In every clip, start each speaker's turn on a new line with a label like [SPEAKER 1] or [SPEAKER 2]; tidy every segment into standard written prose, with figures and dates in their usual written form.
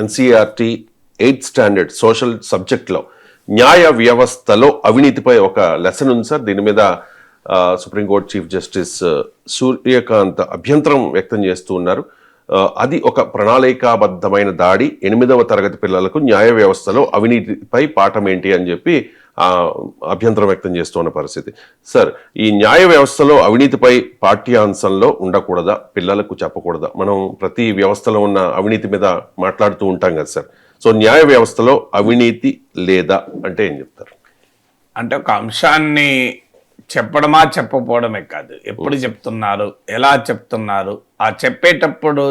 [SPEAKER 1] NCERT 8th standard social సబ్జెక్ట్లో న్యాయ వ్యవస్థలో అవినీతిపై ఒక లెసన్ ఉంది సార్. దీని మీద సుప్రీంకోర్టు చీఫ్ జస్టిస్ సూర్యకాంత్ అభ్యంతరం వ్యక్తం చేస్తూ ఉన్నారు. అది ఒక ప్రణాళికాబద్ధమైన దాడి, 8వ తరగతి పిల్లలకు న్యాయ వ్యవస్థలో అవినీతిపై పాఠం ఏంటి అని చెప్పి అభ్యంతరం వ్యక్తం చేస్తున్న పరిస్థితి. సార్, ఈ న్యాయ వ్యవస్థలో అవినీతిపై పాఠ్యాంశంలో ఉండకూడదా, పిల్లలకు చెప్పకూడదా? మనం ప్రతి వ్యవస్థలో ఉన్న అవినీతి మీద మాట్లాడుతూ ఉంటాం కదా సార్. సో న్యాయ వ్యవస్థలో అవినీతి లేదా అంటే ఏం చెప్తారు?
[SPEAKER 2] అంటే ఒక అంశాన్ని చెప్పడమా చెప్పకపోవడమే కాదు, ఎప్పుడు చెప్తున్నారు, ఎలా చెప్తున్నారు, ఆ చెప్పేటప్పుడు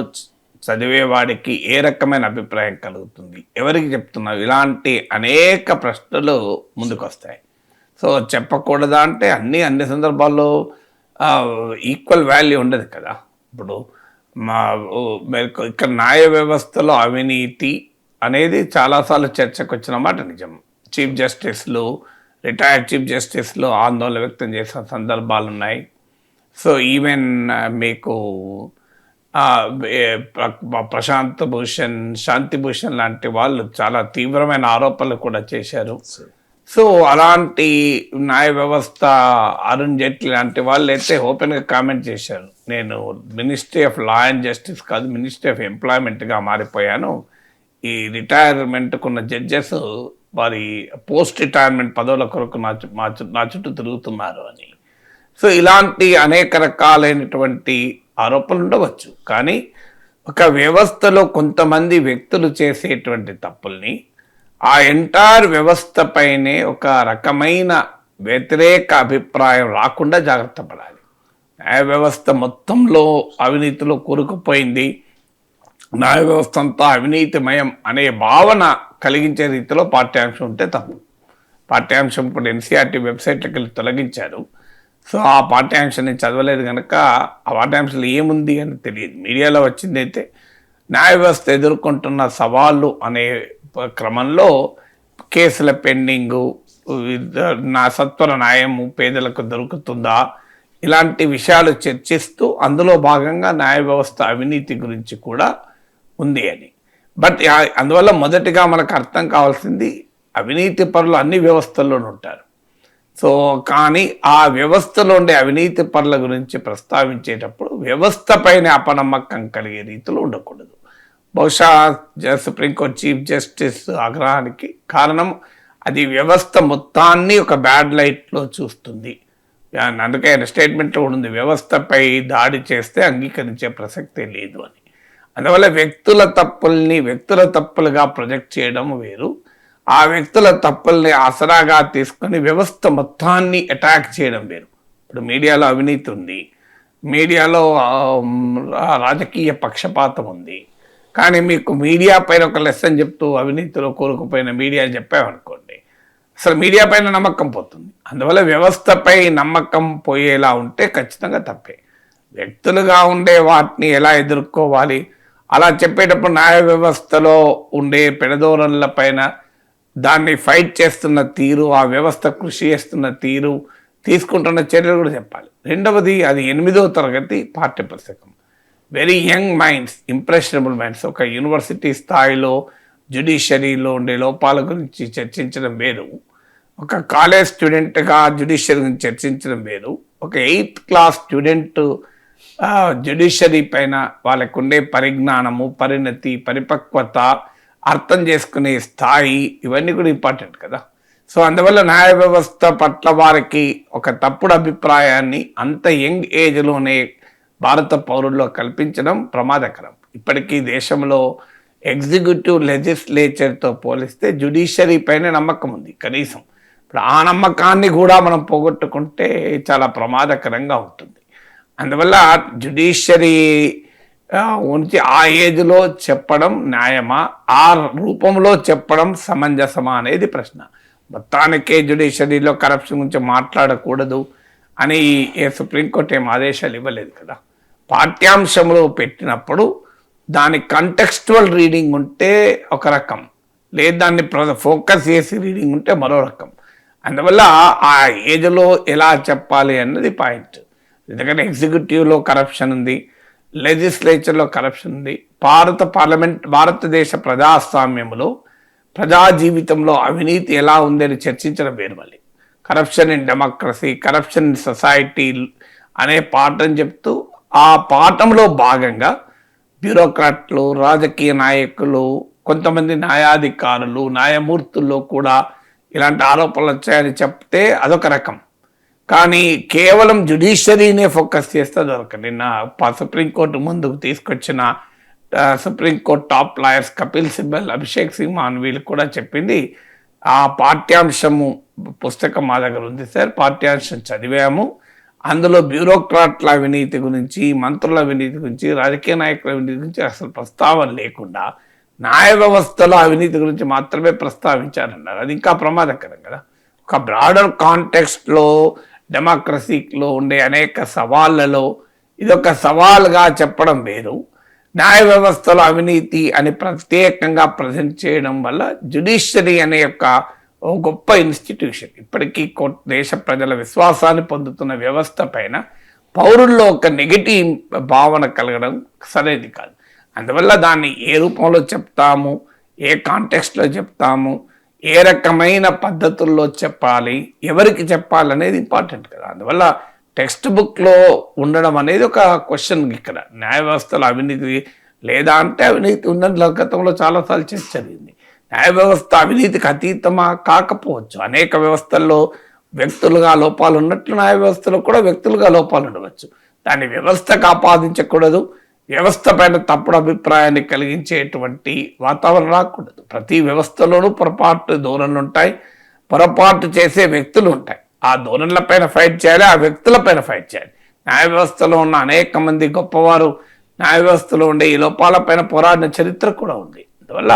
[SPEAKER 2] చదివేవాడికి ఏ రకమైన అభిప్రాయం కలుగుతుంది, ఎవరికి చెప్తున్నారు, ఇలాంటి అనేక ప్రశ్నలు ముందుకు వస్తాయి. సో చెప్పకూడదా అంటే అన్ని సందర్భాల్లో ఈక్వల్ వాల్యూ ఉండదు కదా. ఇప్పుడు ఇక్కడ న్యాయ వ్యవస్థలో అవినీతి అనేది చాలాసార్లు చర్చకు వచ్చిన మాట నిజం. చీఫ్ జస్టిస్లు, రిటైర్డ్ చీఫ్ జస్టిస్లు ఆందోళన వ్యక్తం చేసిన సందర్భాలు ఉన్నాయి. సో ఈవెన్ మీకు ప్రశాంత్ భూషణ్, శాంతి భూషణ్ లాంటి వాళ్ళు చాలా తీవ్రమైన ఆరోపణలు కూడా చేశారు. సో అలాంటి న్యాయ వ్యవస్థ, అరుణ్ జైట్లీ లాంటి వాళ్ళు అయితే ఓపెన్గా కామెంట్ చేశారు, నేను ministry of law and justice కాదు, మినిస్ట్రీ ఆఫ్ ఎంప్లాయ్మెంట్గా మారిపోయాను, ఈ రిటైర్మెంట్కున్న జడ్జెస్ వారి పోస్ట్ రిటైర్మెంట్ పదవుల కొరకు నా చుట్టూ తిరుగుతున్నారు అని. సో ఇలాంటి అనేక రకాలైనటువంటి ఆరోపణలు ఉండవచ్చు. కానీ ఒక వ్యవస్థలో కొంతమంది వ్యక్తులు చేసేటువంటి తప్పుల్ని ఆ ఎంటైర్ వ్యవస్థపైనే ఒక రకమైన వ్యతిరేక అభిప్రాయం రాకుండా జాగ్రత్త పడాలి. న్యాయ వ్యవస్థ మొత్తంలో అవినీతిలో కూరుకుపోయింది, న్యాయ వ్యవస్థ అంతా అవినీతిమయం అనే భావన కలిగించే రీతిలో పాఠ్యాంశం ఉంటే తప్పు. పాఠ్యాంశం ఇప్పుడు ఎన్సీఆర్టీ వెబ్సైట్లోకి వెళ్ళి తొలగించారు. సో ఆ పాఠ్యాంశాన్ని చదవలేదు కనుక ఆ పాఠ్యాంశాలు ఏముంది అని తెలియదు. మీడియాలో వచ్చింది అయితే న్యాయ వ్యవస్థ ఎదుర్కొంటున్న సవాళ్ళు అనే క్రమంలో కేసుల పెండింగు, సత్వర న్యాయము పేదలకు దొరుకుతుందా, ఇలాంటి విషయాలు చర్చిస్తూ అందులో భాగంగా న్యాయ వ్యవస్థ అవినీతి గురించి కూడా ఉంది అని. బట్ అందువల్ల మొదటిగా మనకు అర్థం కావాల్సింది, అవినీతి పరులు అన్ని వ్యవస్థల్లోనూ ఉంటారు. సో కానీ ఆ వ్యవస్థలో ఉండే అవినీతి పరుల గురించి ప్రస్తావించేటప్పుడు వ్యవస్థపైన అపనమ్మకం కలిగే రీతిలో ఉండకూడదు. బహుశా సుప్రీంకోర్టు చీఫ్ జస్టిస్ ఆగ్రహానికి కారణం అది వ్యవస్థ మొత్తాన్ని ఒక బ్యాడ్ లైట్లో చూస్తుంది. అందుకే ఆయన స్టేట్మెంట్లో ఉంది, వ్యవస్థపై దాడి చేస్తే అంగీకరించే ప్రసక్తే లేదు అని. అందువల్ల వ్యక్తుల తప్పులుగా ప్రొజెక్ట్ చేయడం వేరు, ఆ వ్యక్తుల తప్పుల్ని ఆసరాగా తీసుకొని వ్యవస్థ మొత్తాన్ని అటాక్ చేయడం వేరు. ఇప్పుడు మీడియాలో అవినీతి ఉంది, మీడియాలో రాజకీయ పక్షపాతం ఉంది, కానీ మీకు మీడియా పైన ఒక లెసన్ చెప్తూ అవినీతిలో కూరుకుపోయిన మీడియా చెప్పామనుకోండి, అసలు మీడియా పైన నమ్మకం పోతుంది. అందువల్ల వ్యవస్థపై నమ్మకం పోయేలా ఉంటే ఖచ్చితంగా తప్పే. వ్యక్తులుగా ఉండే వాటిని ఎలా ఎదుర్కోవాలి, అలా చెప్పేటప్పుడు న్యాయ వ్యవస్థలో ఉండే పెడదోరన్ల పైన దాన్ని ఫైట్ చేస్తున్న తీరు, ఆ వ్యవస్థ కృషి చేస్తున్న తీరు, తీసుకుంటున్న చర్యలు కూడా చెప్పాలి. రెండవది, అది 8వ తరగతి పాఠ్యపుస్తకం. Very young minds, impressionable minds, ఒక యూనివర్సిటీ స్థాయిలో జ్యుడిషియరీలో ఉండే లోపాల గురించి చర్చించడం వేరు, ఒక కాలేజ్ స్టూడెంట్గా జ్యుడిషియరీ గురించి చర్చించడం వేరు, ఒక 8th క్లాస్ స్టూడెంట్ జ్యుడిషియరీ పైన వాళ్ళకు ఉండే పరిజ్ఞానము, పరిణతి, పరిపక్వత, అర్థం చేసుకునే స్థాయి, ఇవన్నీ కూడా ఇంపార్టెంట్ కదా. సో అందువల్ల న్యాయ వ్యవస్థ పట్ల వారికి ఒక తప్పుడు అభిప్రాయాన్ని అంత యంగ్ ఏజ్లోనే భారత పౌరుల్లో కల్పించడం ప్రమాదకరం. ఇప్పటికీ దేశంలో ఎగ్జిక్యూటివ్ లెజిస్లేచర్తో పోలిస్తే జ్యుడిషియరీ పైన నమ్మకం ఉంది కనీసం. ఇప్పుడు ఆ నమ్మకాన్ని కూడా మనం పోగొట్టుకుంటే చాలా ప్రమాదకరంగా ఉంటుంది. అందువల్ల జ్యుడిషియరీ ఉంచి ఆ ఏజ్లో చెప్పడం న్యాయమా, ఆ రూపంలో చెప్పడం సమంజసమా అనేది ప్రశ్న. మొత్తానికే జ్యుడిషియరీలో కరప్షన్ గురించి మాట్లాడకూడదు అని సుప్రీంకోర్టు ఏం ఆదేశాలు ఇవ్వలేదు కదా. పాఠ్యాంశంలో పెట్టినప్పుడు దాని కంటెక్స్చువల్ రీడింగ్ ఉంటే ఒక రకం, లేదు దాన్ని ఫోకస్ చేసి రీడింగ్ ఉంటే మరో రకం. అందువల్ల ఆ ఏజ్లో ఎలా చెప్పాలి అన్నది పాయింట్. ఎందుకంటే ఎగ్జిక్యూటివ్లో కరప్షన్ ఉంది, లెజిస్లేచర్లో కరప్షన్ ఉంది, భారతదేశ ప్రజాస్వామ్యంలో ప్రజా జీవితంలో అవినీతి ఎలా ఉందని చర్చించడం వేరు. మళ్ళీ corruption in democracy, corruption in society అనే పాఠం చెప్తూ ఆ పాఠంలో భాగంగా బ్యూరోక్రాట్లు, రాజకీయ నాయకులు, కొంతమంది న్యాయాధికారులు, న్యాయమూర్తుల్లో కూడా ఇలాంటి ఆరోపణలు వచ్చాయని చెప్తే అదొక రకం. కానీ కేవలం జ్యుడిషియరీనే ఫోకస్ చేస్తే అదొక. నిన్న సుప్రీంకోర్టు ముందుకు తీసుకొచ్చిన supreme court top lawyers Kapil Sibal, Abhishek Singh మాన్ వీళ్ళు కూడా చెప్పింది, ఆ పాఠ్యాంశము పుస్తకం మా దగ్గర ఉంది సార్, పాఠ్యాంశం చదివాము, అందులో బ్యూరోక్రాట్ల అవినీతి గురించి, మంత్రుల అవినీతి గురించి, రాజకీయ నాయకుల అవినీతి గురించి అసలు ప్రస్తావన లేకుండా న్యాయ వ్యవస్థలో అవినీతి గురించి మాత్రమే ప్రస్తావించారన్నారు. అది ఇంకా ప్రమాదకరం కదా. ఒక బ్రాడర్ కాంటెక్స్ట్లో డెమోక్రసీలో ఉండే అనేక సవాళ్ళలో ఇదొక సవాల్గా చెప్పడం వేరు. న్యాయ వ్యవస్థలో అవినీతి అని ప్రత్యేకంగా ప్రజెంట్ చేయడం వల్ల జ్యుడిషియరీ అనే యొక్క ఒక గొప్ప ఇన్స్టిట్యూషన్, ఇప్పటికీ దేశ ప్రజల విశ్వాసాన్ని పొందుతున్న వ్యవస్థ పైన పౌరుల్లో ఒక నెగిటివ్ భావన కలగడం సరైనది కాదు. అందువల్ల దాన్ని ఏ రూపంలో చెప్తాము, ఏ కాంటెక్స్ట్లో చెప్తాము, ఏ రకమైన పద్ధతుల్లో చెప్పాలి, ఎవరికి చెప్పాలి అనేది ఇంపార్టెంట్ కదా. అందువల్ల టెక్స్ట్ బుక్లో ఉండడం అనేది ఒక క్వశ్చన్. ఇక్కడ న్యాయ వ్యవస్థలో అవినీతి లేదా అంటే అవినీతి ఉందని గతంలో చాలాసార్లు చర్చ జరిగింది. న్యాయ వ్యవస్థ అవినీతికి అతీతమా కాకపోవచ్చు. అనేక వ్యవస్థల్లో వ్యక్తులుగా లోపాలు ఉన్నట్లు న్యాయ వ్యవస్థలో కూడా వ్యక్తులుగా లోపాలు ఉండవచ్చు. దాన్ని వ్యవస్థకు ఆపాదించకూడదు. వ్యవస్థ పైన తప్పుడు అభిప్రాయాన్ని కలిగించేటువంటి వాతావరణం రాకూడదు. ప్రతి వ్యవస్థలోనూ పొరపాటు ధోరణులు ఉంటాయి, పొరపాటు చేసే వ్యక్తులు ఉంటాయి. ఆ ధోరణులపైన ఫైట్ చేయాలి, ఆ వ్యక్తులపైన ఫైట్ చేయాలి. న్యాయ వ్యవస్థలో ఉన్న అనేక మంది గొప్పవారు న్యాయ వ్యవస్థలో ఉండే ఈ లోపాలపైన పోరాడిన చరిత్ర కూడా ఉంది. అందువల్ల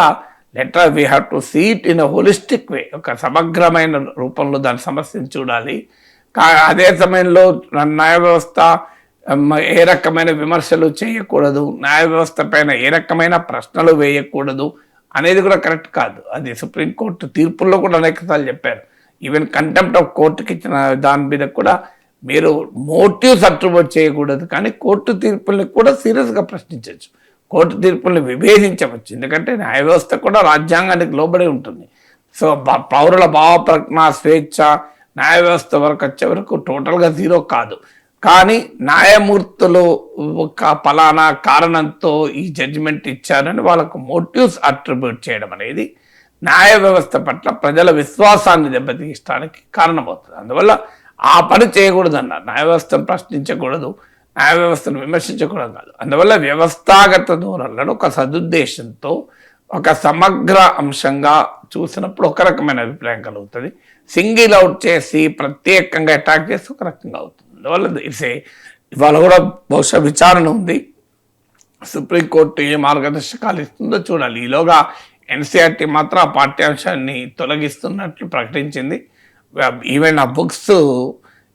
[SPEAKER 2] we have to see it in a holistic way, ఒక సమగ్రమైన రూపంలో దాని సమస్యను చూడాలి. అదే సమయంలో న్యాయ వ్యవస్థ ఏ రకమైన విమర్శలు చేయకూడదు, న్యాయ వ్యవస్థ పైన ఏ రకమైన ప్రశ్నలు వేయకూడదు అనేది కూడా కరెక్ట్ కాదు. అది సుప్రీంకోర్టు తీర్పుల్లో కూడా అనేకసార్లు చెప్పారు. ఈవెన్ కంటెంప్ట్ ఆఫ్ కోర్టుకి ఇచ్చిన దాని మీద కూడా మీరు మోటివ్స్ అట్రిబ్యూట్ చేయకూడదు, కానీ కోర్టు తీర్పుల్ని కూడా సీరియస్గా ప్రశ్నించవచ్చు, కోర్టు తీర్పుల్ని విభేదించవచ్చు. ఎందుకంటే న్యాయ వ్యవస్థ కూడా రాజ్యాంగానికి లోబడి ఉంటుంది. సో పౌరుల భావ ప్రజ్ఞ, స్వేచ్ఛ న్యాయ వ్యవస్థ వరకు వచ్చే వరకు టోటల్గా జీరో కాదు. కానీ న్యాయమూర్తులు ఒక ఫలానా కారణంతో ఈ జడ్జిమెంట్ ఇచ్చారని వాళ్ళకు మోటివ్స్ అట్రిబ్యూట్ చేయడం అనేది న్యాయ వ్యవస్థ పట్ల ప్రజల విశ్వాసాన్ని దెబ్బతీయడానికి కారణమవుతుంది. అందువల్ల ఆ పని చేయకూడదు అన్నారు. న్యాయ వ్యవస్థను ప్రశ్నించకూడదు, న్యాయ వ్యవస్థను విమర్శించకూడదు కాదు. అందువల్ల వ్యవస్థాగత ధోరణులను ఒక సదుద్దేశంతో ఒక సమగ్ర అంశంగా చూసినప్పుడు ఒక రకమైన అభిప్రాయం కలుగుతుంది. సింగిల్ అవుట్ చేసి ప్రత్యేకంగా అటాక్ చేసి ఒక రకంగా అవుతుంది. అందువల్ల ఇవాళ కూడా బహుశా విచారణ ఉంది. సుప్రీంకోర్టు ఏ మార్గదర్శకాలు ఇస్తుందో చూడాలి. ఈలోగా ఎన్సీఆర్టీ మాత్రం ఆ పాఠ్యాంశాన్ని తొలగిస్తున్నట్లు ప్రకటించింది. ఈవెన్ ఆ books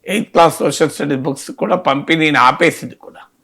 [SPEAKER 2] 8th class social studies books కూడా పంపిణీని ఆపేసింది కూడా.